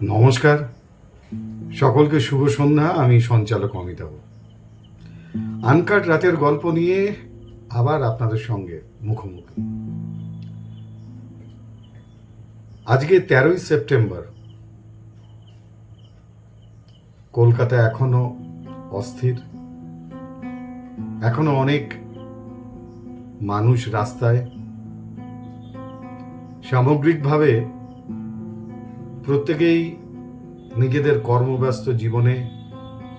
নমস্কার, সকলকে শুভ সন্ধ্যা। আমি সঞ্চালক অমিতাভ। আনকাট রাতের গল্প নিয়ে আবার আপনাদের সঙ্গে মুখোমুখি। আজকে 13ই সেপ্টেম্বর। কলকাতা এখনো অস্থির, এখনো অনেক মানুষ রাস্তায়। সামগ্রিকভাবে প্রত্যেকেই নিজেদের কর্মব্যস্ত জীবনে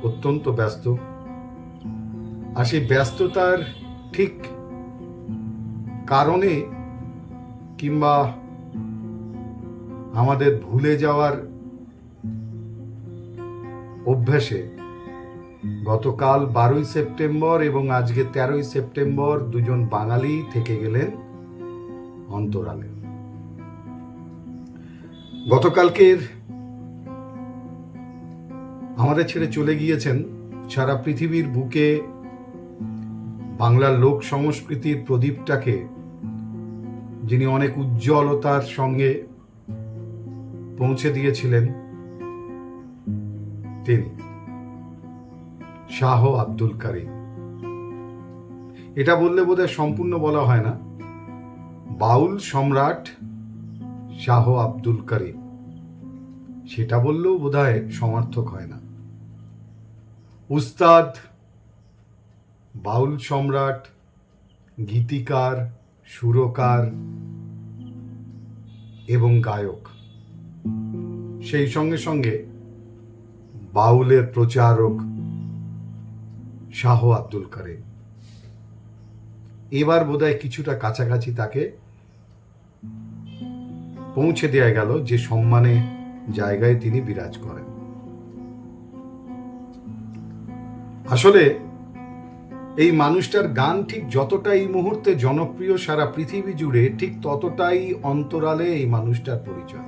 অত্যন্ত ব্যস্ত। আর সেই ব্যস্ততার ঠিক কারণে কিংবা আমাদের ভুলে যাওয়ার অভ্যাসে গতকাল 12ই সেপ্টেম্বর এবং আজকে 13ই সেপ্টেম্বর দুজন বাঙালি থেকে গেলেন অন্তরালে। গতকালকের আমাদের ছেড়ে চলে গিয়েছেন সারা পৃথিবীর বুকে বাংলার লোক সংস্কৃতির প্রদীপটাকে যিনি অনেক উজ্জ্বলতার সঙ্গে পৌঁছে দিয়েছিলেন, তিনি শাহ আব্দুল কারিম। এটা বললে বোধহয় সম্পূর্ণ বলা হয় না, বাউল সম্রাট শাহ আব্দুল কারিম, সেটা বললেও বোধহয় সমার্থক হয় না। উস্তাদ, বাউল সম্রাট, গীতিকার, সুরকার এবং গায়ক, সেই সঙ্গে সঙ্গে বাউলের প্রচারক শাহ আব্দুল কারিম। এবার বোধহয় কিছুটা কাছাকাছি তাকে পৌঁছে দেয়া গেল যে সম্মানে জায়গায় তিনি বিরাজ করেন। আসলে এই মানুষটার গান ঠিক যতটা এই মুহূর্তে জনপ্রিয় সারা পৃথিবী জুড়ে, ঠিক ততটাই অন্তরালে এই মানুষটার পরিচয়।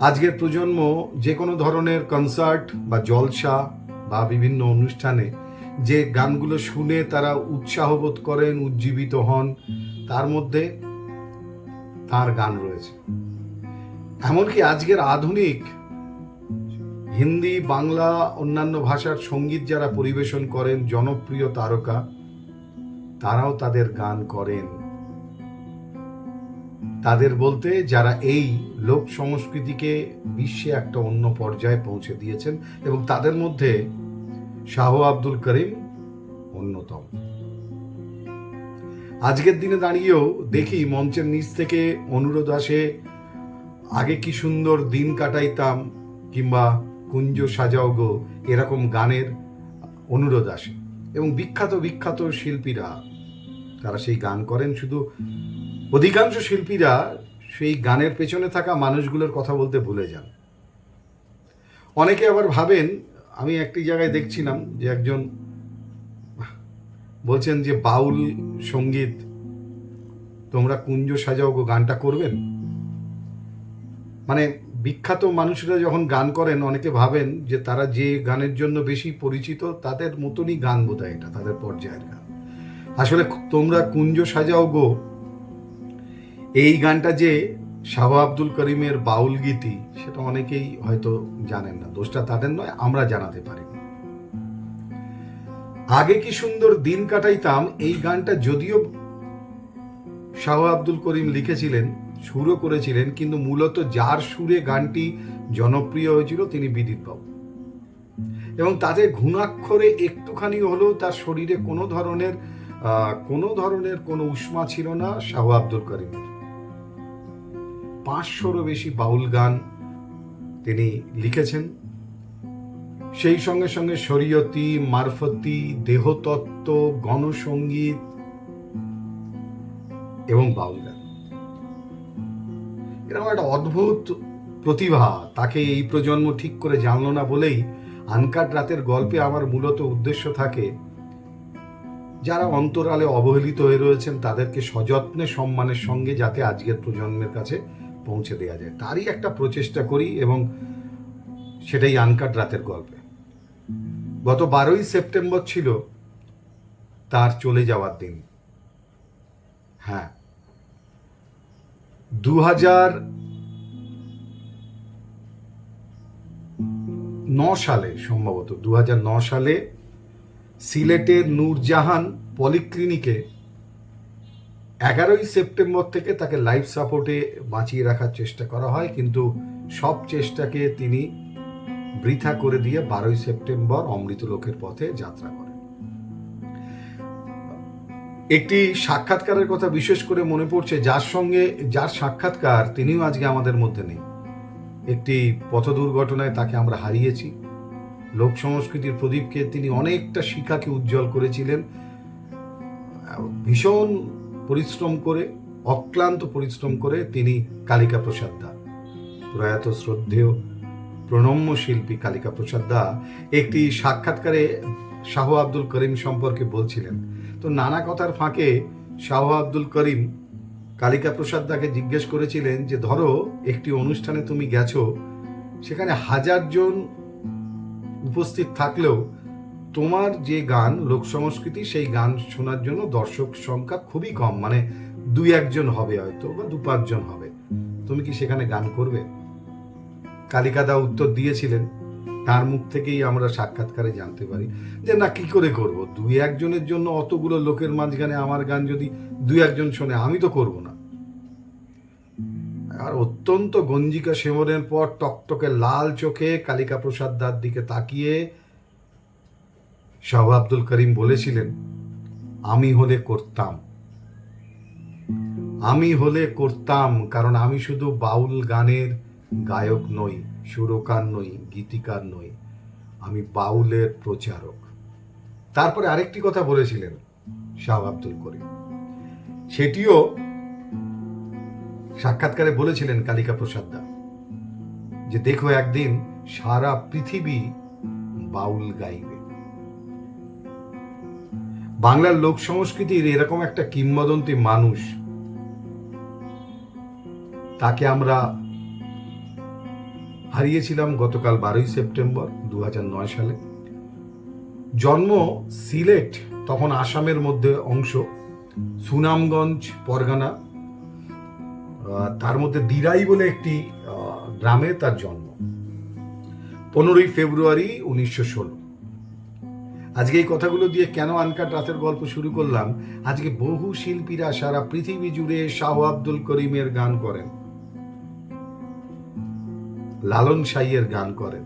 আজকের প্রজন্ম যে কোনো ধরনের কনসার্ট বা জলসা বা বিভিন্ন অনুষ্ঠানে যে গানগুলো শুনে তারা উৎসাহ বোধ করেন, উজ্জীবিত হন, তার মধ্যে তার গান রয়েছে। এমনকি আজকের আধুনিক হিন্দি, বাংলা, অন্যান্য ভাষার সঙ্গীত যারা পরিবেশন করেন, জনপ্রিয় তারকা, তারাও তাদের গান করেন। তাদের বলতে যারা এই লোক সংস্কৃতিকে বিশ্বে একটা অন্য পর্যায়ে পৌঁছে দিয়েছেন, এবং তাদের মধ্যে শাহ আব্দুল কারিম অন্যতম। আজকের দিনে দাঁড়িয়েও দেখি মঞ্চের নিচ থেকে অনুরোধ আসে, আগে কি সুন্দর দিন কাটাইতাম, কিংবা কুঞ্জ সাজাও গো, এরকম গানের অনুরোধ আসে। এবং বিখ্যাত বিখ্যাত শিল্পীরা তারা সেই গান করেন। শুধু অধিকাংশ শিল্পীরা সেই গানের পেছনে থাকা মানুষগুলোর কথা বলতে ভুলে যান। অনেকে আবার ভাবেন, আমি একটি জায়গায় দেখছিলাম যে একজন বলছেন যে বাউল সঙ্গীত, তোমরা কুঞ্জ সাজাও গো গানটা করবেন। মানে বিখ্যাত মানুষরা যখন গান করেন, অনেকে ভাবেন যে তারা যে গানের জন্য বেশি পরিচিত তাদের মতনই গান বোধহয় এটা, তাদের পর্যায়ের গান। আসলে তোমরা কুঞ্জ সাজাও গো এই গানটা যে শাহ আব্দুল করিমের বাউল গীতি, সেটা অনেকেই হয়তো জানেন না। দোষটা তাদের নয়, আমরা জানাতে পারিনি। আগে কি সুন্দর দিন কাটাইতাম এই গানটা যদিও শাহ আব্দুল করিম লিখেছিলেন, সুরও করেছিলেন, কিন্তু মূলত যার সুরে গানটি জনপ্রিয় হয়েছিল তিনি বিদিত বাবু। এবং তাদের ঘুণাক্ষরে একটুখানি হলেও তার শরীরে কোনো ধরনের কোনো উষ্মা ছিল না শাহ আব্দুল করিমের। 500রও বেশি বাউল গান তিনি লিখেছেন। সেই সঙ্গে সঙ্গে শরীয়তি, মারফতি, দেহতত্ত্ব, গণসঙ্গীত এবং বাউল গান। এরকম একটা অদ্ভুত প্রতিভা, তাকে এই প্রজন্ম ঠিক করে জানলো না বলেই আনকাট রাতের গল্পে আমার মূলত উদ্দেশ্য থাকে যারা অন্তরালে অবহেলিত হয়ে রয়েছেন তাদেরকে সযত্নে সম্মানের সঙ্গে যাতে আজকের প্রজন্মের কাছে পৌঁছে দেওয়া যায়, তারই একটা প্রচেষ্টা করি, এবং সেটাই আনকাট রাতের গল্পে। গত 12ই সেপ্টেম্বর ছিল তার চলে যাওয়ার দিন। হ্যাঁ, 2000 সালে, সম্ভবত 2009 সালে সিলেটের নূরজাহান পলিক্লিনিকে 11ই সেপ্টেম্বর থেকে তাকে লাইফ সাপোর্টে বাঁচিয়ে রাখার চেষ্টা করা হয়, কিন্তু সব চেষ্টাকে তিনি বৃথা করে দিয়ে 12ই সেপ্টেম্বর অমৃতলোকের পথে যাত্রা করেন। একটি সাক্ষাৎকারের কথা বিশেষ করে মনে পড়ছে, যার সাক্ষাৎকার তিনিও আজকে আমাদের মধ্যে নেই। একটি পথ দুর্ঘটনায় তাকে আমরা হারিয়েছি। লোক সংস্কৃতির প্রদীপকে তিনি অনেকটা শিখাকে উজ্জ্বল করেছিলেন। ভীষণ পরিশ্রম করে, অক্লান্ত পরিশ্রম করে তিনি কালিকা প্রসাদ দা, প্রয়াত শ্রদ্ধেয় প্রণম্য শিল্পী কালিকা প্রসাদ দা একটি সাক্ষাৎকারে শাহ আব্দুল করিম সম্পর্কে বলছিলেন। তো নানা কথার ফাঁকে শাহ আব্দুল করিম কালিকা প্রসাদ দাকে জিজ্ঞেস করেছিলেন যে, ধরো একটি অনুষ্ঠানে তুমি গেছো, সেখানে 1000 জন উপস্থিত থাকলেও তোমার যে গান লোক সংস্কৃতি, সেই গান শোনার জন্য দর্শক সংখ্যা খুবই কম, মানে 2-1 জন হবে হয়তো, বা 2-5 জন হবে, তুমি কি সেখানে গান করবে? কালিকাদা উত্তর দিয়েছিলেন, তার মুখ থেকেই আমরা সাক্ষাৎকারে জানতে পারি যে না, কি করে করব, 2-1 জনের জন্য অতগুলো লোকের মাঝখানে আমার গান যদি 2-1 জন শোনে, আমি তো করব না। আর অত্যন্ত গঞ্জিকা সেবনের পর টকটকে লাল চোখে কালিকা প্রসাদ দার দিকে তাকিয়ে শাহ আব্দুল করিম বলেছিলেন, আমি হলে করতাম, আমি হলে করতাম, কারণ আমি শুধু বাউল গানের গায়ক নই, সুরকার নই, গীতিকার নই, আমি বাউলের প্রচারক। তারপরে আরেকটি কথা বলেছিলেন শাহ আব্দুল করিম, সেটিও সাক্ষাৎকারে বলেছিলেন কালিকা প্রসাদ দা, যে দেখো একদিন সারা পৃথিবী বাউল গাইবে। বাংলার লোক সংস্কৃতির এরকম একটা কিংবদন্তি মানুষ, তাকে আমরা হারিয়েছিলাম গতকাল 12ই সেপ্টেম্বর 2009 সালে। জন্ম সিলেট, তখন আসামের মধ্যে অংশ, সুনামগঞ্জ পরগনা, তার মধ্যে দিরাই বলে একটি গ্রামে তার জন্ম। 15ই ফেব্রুয়ারি 1916। আজকে এই কথাগুলো দিয়ে কেন আনকাট রাতের গল্প শুরু করলাম, আজকে বহু শিল্পীরা সারা পৃথিবী জুড়ে শাহ আব্দুল করিমের গান করেন, লালন সাইয়ের গান করেন,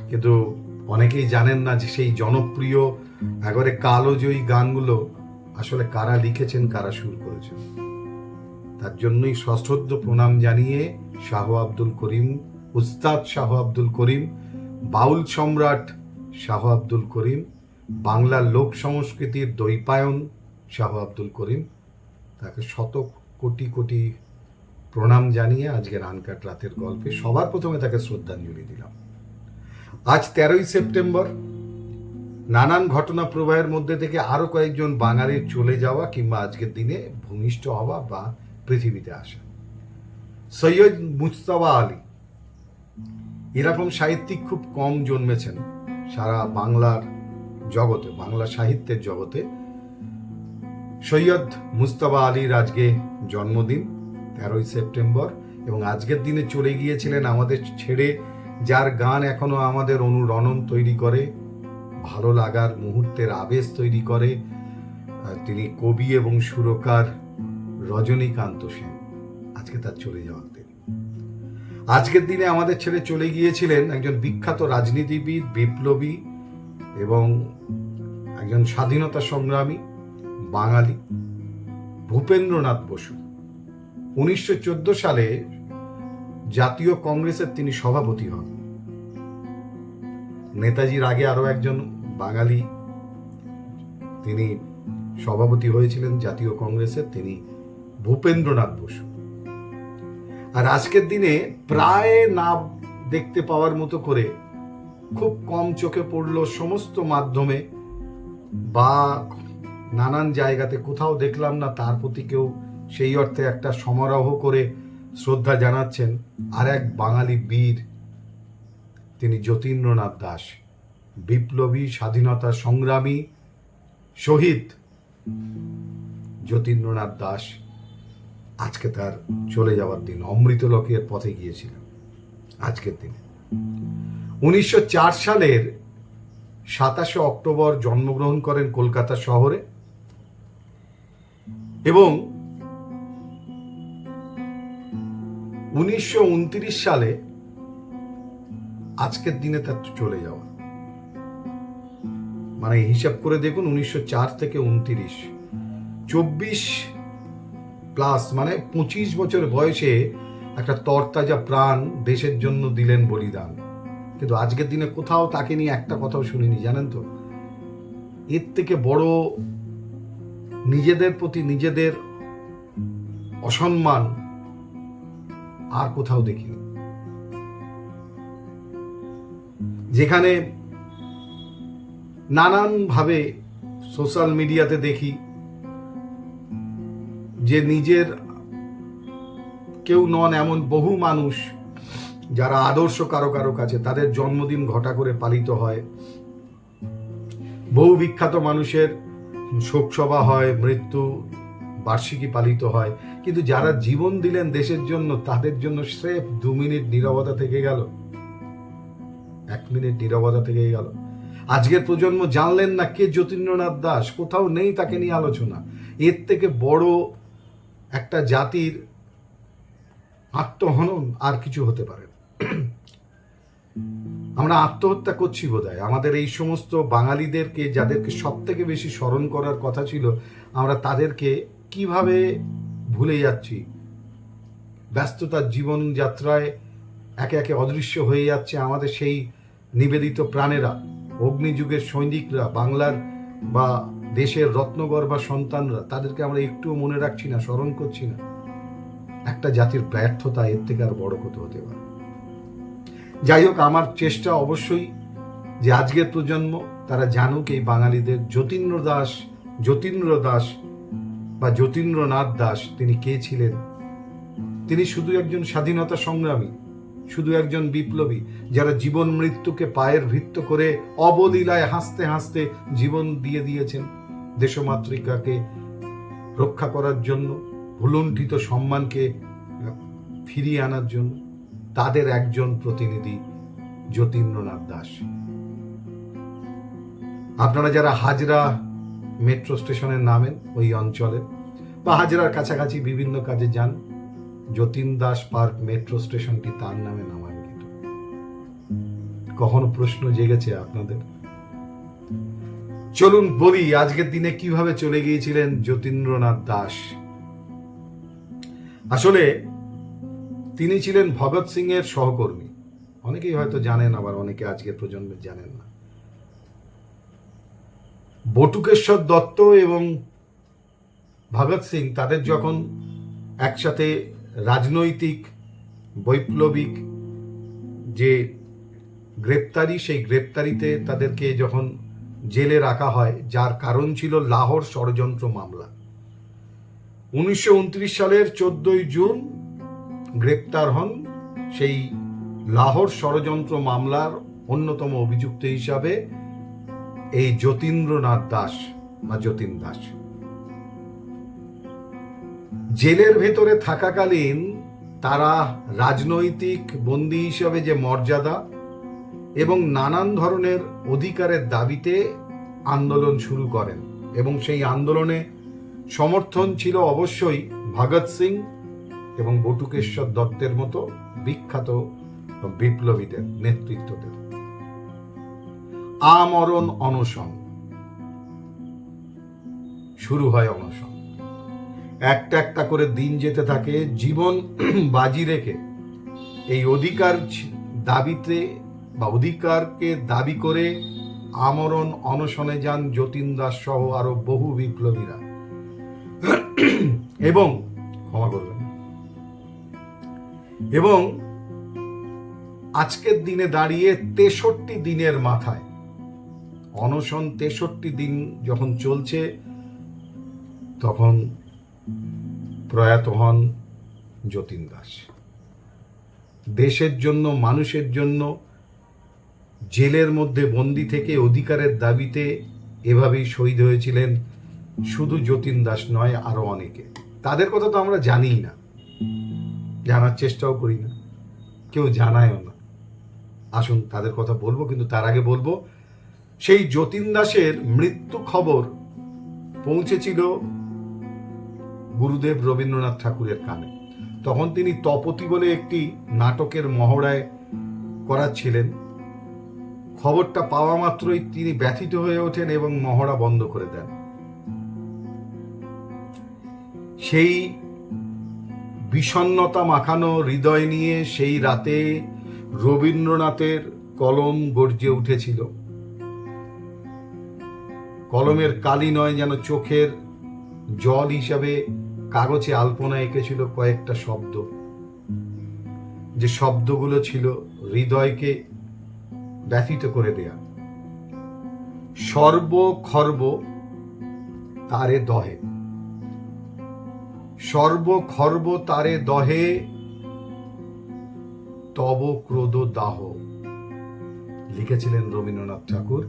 কিন্তু অনেকেই জানেন না যে সেই জনপ্রিয় একেবারে কালোজয়ী গানগুলো আসলে কারা লিখেছেন, কারা সুর করেছেন। তার জন্যই সশ্রদ্ধ প্রণাম জানিয়ে শাহ আব্দুল করিম, উস্তাদ শাহ আব্দুল করিম, বাউল সম্রাট শাহ আব্দুল করিম, বাংলার লোক সংস্কৃতির দ্বৈপায়ন শাহ আব্দুল করিম, তাকে শত কোটি কোটি প্রণাম জানিয়ে আজকের আনকাট রাতের গল্পে সবার প্রথমে তাকে শ্রদ্ধাঞ্জলি দিলাম। আজ 13ই সেপ্টেম্বর। নানান ঘটনা প্রবাহের মধ্যে থেকে আরো কয়েকজন বাঙালির চলে যাওয়া কিংবা আজকের দিনে ভূমিষ্ঠ হওয়া বা পৃথিবীতে আসা। সৈয়দ মুজতবা আলী, এরকম সাহিত্যিক খুব কম জন্মেছেন সারা বাংলার জগতে, বাংলা সাহিত্যের জগতে। সৈয়দ মুজতবা আলীর আজকে জন্মদিন 13ই সেপ্টেম্বর, এবং আজকের দিনে চলে গিয়েছিলেন আমাদের ছেড়ে, যার গান এখনো আমাদের অনুরণন তৈরি করে, ভালো লাগার মুহূর্তের আবেশ তৈরি করে। তিনি কবি এবং সুরকার রজনীকান্ত সেন। আজকে তার চলে যাওয়ার দিন। আজকের দিনে আমাদের ছেড়ে চলে গিয়েছিলেন একজন বিখ্যাত রাজনীতিবিদ, বিপ্লবী এবং একজন স্বাধীনতা সংগ্রামী বাঙালি, ভূপেন্দ্রনাথ বসু। 1914 সালে জাতীয় কংগ্রেসের তিনি সভাপতি হন। নেতাজির আগে আরো একজন বাঙালি তিনি সভাপতি হয়েছিলেন জাতীয় কংগ্রেসের, তিনি ভূপেন্দ্রনাথ বসু। আর আজকের দিনে প্রায় না দেখতে পাওয়ার মতো করে, খুব কম চোখে পড়লো সমস্ত মাধ্যমে বা নানান জায়গাতে, কোথাও দেখলাম না তার প্রতি কেউ সেই অর্থে একটা সমারোহ করে শ্রদ্ধা জানাচ্ছেন। আর এক বাঙালি বীর, তিনি যতীন্দ্রনাথ দাস, বিপ্লবী, স্বাধীনতা সংগ্রামী, শহীদ যতীন্দ্রনাথ দাস। আজকে তার চলে যাওয়ার দিন, অমৃতলোকের পথে গিয়েছিলেন আজকের দিনে। 1904 সালের 27 অক্টোবর জন্মগ্রহণ করেন কলকাতা শহরে এবং 1929 সালে আজকের দিনে তার চলে যাওয়া। মানে হিসাব করে দেখুন, 1904 থেকে 29, 24 প্লাস, মানে 25 বছর বয়সে একটা তরতাজা প্রাণ দেশের জন্য দিলেন বলিদান। কিন্তু আজকের দিনে কোথাও তাকে নিয়ে একটা কথাও শুনিনি, জানেন তো? এর থেকে বড় নিজেদের প্রতি নিজেদের অসম্মান আর কোথাও দেখিনি। যেখানে নানানভাবে সোশ্যাল মিডিয়াতে দেখি যে নিজের কেউ নন এমন বহু মানুষ যারা আদর্শ কারো কারো কাছে, তাদের জন্মদিন ঘটা করে পালিত হয়, বহু বিখ্যাত মানুষের শোকসভা হয়, মৃত্যু বার্ষিকী পালিত হয়, কিন্তু যারা জীবন দিলেন দেশের জন্য তাদের জন্য স্রেফ 2 মিনিট নীরবতা থেকে গেল, 1 মিনিট নীরবতা থেকে গেল। আজকের প্রজন্ম জানলেন না কে যতীন্দ্রনাথ দাস, কোথাও নেই তাকে নিয়ে আলোচনা। এর থেকে বড় একটা জাতির আত্মহনন আর কিছু হতে পারে। আমরা আত্মহত্যা করছি বোধহয়। আমাদের এই সমস্ত বাঙালিদেরকে, যাদেরকে সব থেকে বেশি স্মরণ করার কথা ছিল, আমরা তাদেরকে কিভাবে ভুলে যাচ্ছি। ব্যস্ততার জীবনযাত্রায় একে একে অদৃশ্য হয়ে যাচ্ছে আমাদের সেই নিবেদিত প্রাণেরা, অগ্নিযুগের সৈনিকরা, বাংলার বা দেশের রত্নগর্ভা সন্তানরা। তাদেরকে আমরা একটুও মনে রাখছি না, স্মরণ করছি না। একটা জাতির ব্যর্থতা এর থেকে আর বড় কত হতে পারে। যাই হোক, আমার চেষ্টা অবশ্যই যে আজকের প্রজন্ম তারা জানুক এই বাঙালিদের যতীন্দ্র দাস বা যতীন্দ্রনাথ দাস তিনি কে ছিলেন। তিনি শুধু একজন স্বাধীনতা সংগ্রামী, শুধু একজন বিপ্লবী, যারা জীবন মৃত্যুকে পায়ের ভিত্ত করে অবলীলায় হাসতে হাসতে জীবন দিয়ে দিয়েছেন দেশমাতৃকাকে রক্ষা করার জন্য, ভুলুণ্ঠিত সম্মানকে ফিরিয়ে আনার জন্য। তাদের একজন প্রতিনিধি যতীন্দ্রনাথ দাস। আপনারা যারা হাজরা মেট্রো স্টেশনের নামেন ওই অঞ্চলে বা হাজরার কাছাকাছি বিভিন্ন কাজে যান, যতীন দাস পার্ক মেট্রো স্টেশনটি তার নামে নামাঙ্কিত। কখনো প্রশ্ন জেগেছে আপনাদের? চলুন বলি আজকের দিনে কিভাবে চলে গিয়েছিলেন যতীন্দ্রনাথ দাস। আসলে তিনি ছিলেন ভগৎ সিং এর সহকর্মী। অনেকেই হয়তো জানেন, আবার অনেকে আজকের প্রজন্মে জানেন না। বটুকেশ্বর দত্ত এবং ভগৎ সিং তাদের যখন একসাথে রাজনৈতিক বৈপ্লবিক যে গ্রেপ্তারি, সেই গ্রেপ্তারিতে তাদেরকে যখন জেলে রাখা হয়, যার কারণ ছিল লাহোর ষড়যন্ত্র মামলা। 1929 সালের 14 জুন গ্রেপ্তার হন সেই লাহোর ষড়যন্ত্র মামলার অন্যতম অভিযুক্ত হিসাবে এই যতীন্দ্রনাথ দাস বা যতীন দাস। জেলের ভেতরে থাকাকালীন তারা রাজনৈতিক বন্দী হিসাবে যে মর্যাদা এবং নানান ধরনের অধিকারের দাবিতে আন্দোলন শুরু করেন, এবং সেই আন্দোলনে সমর্থন ছিল অবশ্যই ভগৎ সিং এবং বটুকেশ্বর দত্তের মতো বিখ্যাত বিপ্লবীদের নেতৃত্বদের। আমরণ অনশন শুরু হয়। অনশন একটা একটা করে দিন যেতে থাকে। জীবন বাজি রেখে এই অধিকার দাবিতে বা অধিকারকে দাবি করে আমরণ অনশনে যান যতীন দাস সহ আরো বহু বিপ্লবীরা। এবং ক্ষমা করবেন, এবং আজকের দিনে দাঁড়িয়ে 63 দিনের মাথায় অনশন, 63 দিন যখন চলছে, তখন প্রয়াত হন যতীন দাস। দেশের জন্য, মানুষের জন্য জেলের মধ্যে বন্দি থেকে অধিকারের দাবিতে এভাবেই শহীদ হয়েছিলেন শুধু যতীন দাস নয়, আরো অনেকে। তাদের কথা তো আমরা জানিই না, জানার চেষ্টাও করি না, কেউ জানায়ও না। আসুন তাদের কথা বলবো, কিন্তু তার আগে বলবো সেই যতীন দাসের মৃত্যু খবর পৌঁছেছিল গুরুদেব রবীন্দ্রনাথ ঠাকুরের কানে। তখন তিনি তপতি বলে একটি নাটকের মহড়ায় করাচ্ছিলেন। খবরটা পাওয়া মাত্রই তিনি ব্যথিত হয়ে ওঠেন এবং মহড়া বন্ধ করে দেন। সেই বিষণ্ণতা মাখানো হৃদয় নিয়ে সেই রাতে রবীন্দ্রনাথের কলম গর্জে উঠেছিল। কলমের কালি নয়, যেন চোখের জল হিসাবে কাগজে আলপনা এঁকেছিল কয়েকটা শব্দ, যে শব্দগুলো ছিল হৃদয়কে ব্যথিত করে দেয়া। সর্বখর্ব তারে দহে, সর্বখর্ব তারে দহে, তব ক্রোধ দাহ, লিখেছিলেন রবীন্দ্রনাথ ঠাকুর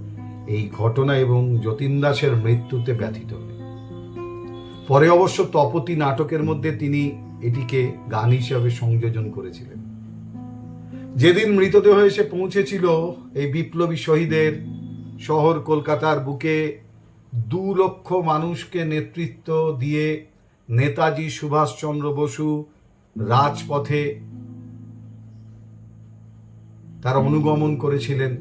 এই ঘটনা এবং যতীন দাসের মৃত্যুতে ব্যথিত হয়ে। পরে অবশ্য তপতি নাটকের মধ্যে তিনি এটিকে গান হিসাবে সংযোজন করেছিলেন। যেদিন মৃতদেহ এসে পৌঁছেছিল এই বিপ্লবী শহীদের শহর কলকাতার বুকে, 2 লক্ষ মানুষকে নেতৃত্ব দিয়ে নেতাজি সুভাষচন্দ্র বসু রাজপথে তারা অনুগমন করেছিলেন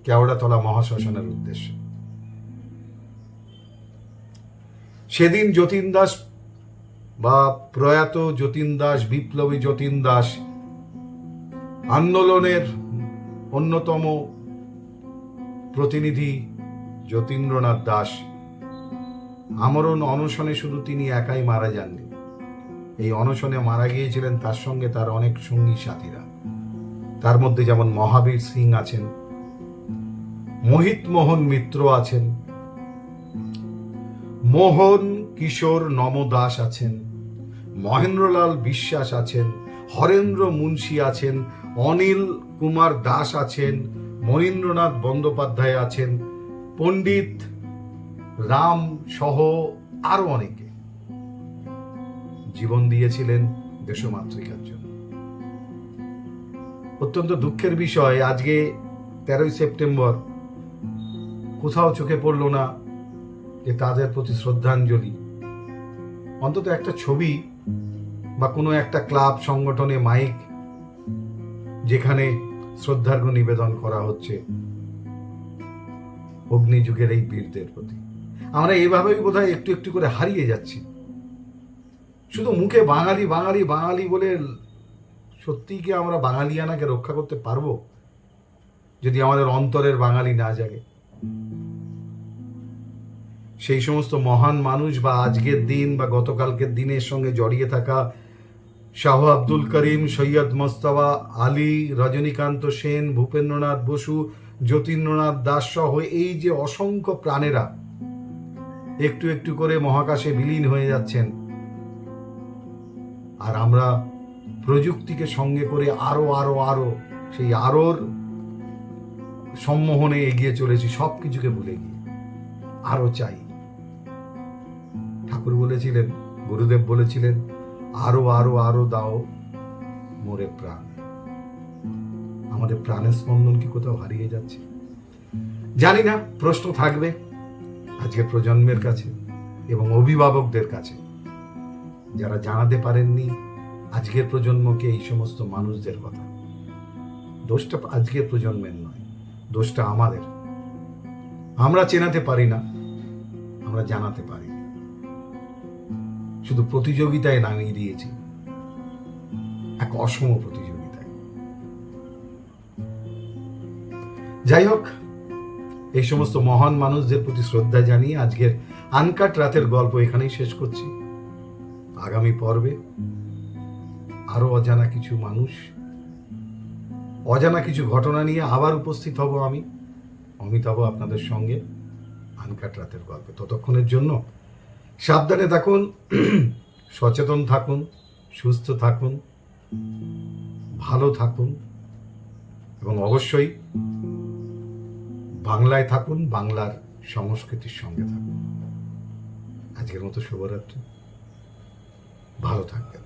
কেওড়াতলা মহাশ্মশানের উদ্দেশ্যে। সেদিন যতীন দাস বা প্রয়াত যতীন দাস, বিপ্লবী যতীন দাস, আন্দোলনের অন্যতম প্রতিনিধি যতীন্দ্রনাথ দাস আমরণ অনশনে শুধু তিনি একাই মারা যাননি, এই অনশনে মারা গিয়েছিলেন তার সঙ্গে তার অনেক সঙ্গী সাথীরা। তার মধ্যে যেমন মহাবীর সিং আছেন, মোহিত মোহন মিত্র আছেন, মোহন কিশোর নম দাস আছেন, মহেন্দ্রলাল বিশ্বাস আছেন, হরেন্দ্র মুন্সী আছেন, অনিল কুমার দাস আছেন, মনীন্দ্রনাথ বন্দ্যোপাধ্যায় আছেন, পণ্ডিত রাম সহ আরো অনেকে জীবন দিয়েছিলেন দেশমাতৃকার জন্য। অত্যন্ত দুঃখের বিষয়, আজকে 13ই সেপ্টেম্বর কোথাও চোখে পড়ল না যে তাদের প্রতি শ্রদ্ধাঞ্জলি, অন্তত একটা ছবি বা কোনো একটা ক্লাব সংগঠনে মাইক যেখানে শ্রদ্ধার্ঘ্য নিবেদন করা হচ্ছে অগ্নিযুগের এই বীরদের প্রতি। আমরা এইভাবেই বোধহয় একটু একটু করে হারিয়ে যাচ্ছি। শুধু মুখে বাঙালি বাঙালি বাঙালি বলে সত্যিই কি আমরা বাঙালিয়ানাকে রক্ষা করতে পারবো যদি আমাদের অন্তরের বাঙালি না জাগে? সেই সমস্ত মহান মানুষ বা আজকের দিন বা গতকালকের দিনের সঙ্গে জড়িয়ে থাকা শাহ আব্দুল করিম, সৈয়দ মোস্তফা আলী, রজনীকান্ত সেন, ভূপেন্দ্রনাথ বসু, যতীন্দ্রনাথ দাস সহ এই যে অসংখ্য প্রাণেরা একটু একটু করে মহাকাশে বিলীন হয়ে যাচ্ছেন, আর আমরা প্রযুক্তিকে সঙ্গে করে আরো আরো আরো সেই আরোর সম্মোহনে এগিয়ে চলেছি, সবকিছুকে ভুলে গিয়ে আরো চাই। ঠাকুর বলেছিলেন, গুরুদেব বলেছিলেন, আরো আরো আরো দাও মোরে প্রাণ। আমাদের প্রাণের স্পন্দন কি কোথাও হারিয়ে যাচ্ছে? জানি না, প্রশ্ন থাকবে আজকের প্রজন্মের কাছে এবং অভিভাবকদের কাছে, যারা জানাতে পারেননি আজকের প্রজন্মকে এই সমস্ত মানুষদের কথা। দোষটা আজকের প্রজন্মের নয়, দোষটা আমাদের। আমরা চেনাতে পারি না, আমরা জানাতে পারি, শুধু প্রতিযোগিতায় নামিয়ে দিয়েছি, এক অসম প্রতিযোগিতায়। যাই হোক, এই সমস্ত মহান মানুষদের প্রতি শ্রদ্ধা জানিয়ে আজকের আনকাট রাতের গল্প এখানেই শেষ করছি। আগামী পর্বে আরো অজানা কিছু মানুষ, অজানা কিছু ঘটনা নিয়ে আবার উপস্থিত হব আমি, অমিতাভ, আপনাদের সঙ্গে আনকাট রাতের গল্পে। ততক্ষণের জন্য সাবধানে থাকুন, সচেতন থাকুন, সুস্থ থাকুন, ভালো থাকুন এবং অবশ্যই বাংলায় থাকুন, বাংলার সংস্কৃতির সঙ্গে থাকুন। আজকের মতো শুভরাত্রি, ভালো থাকবেন।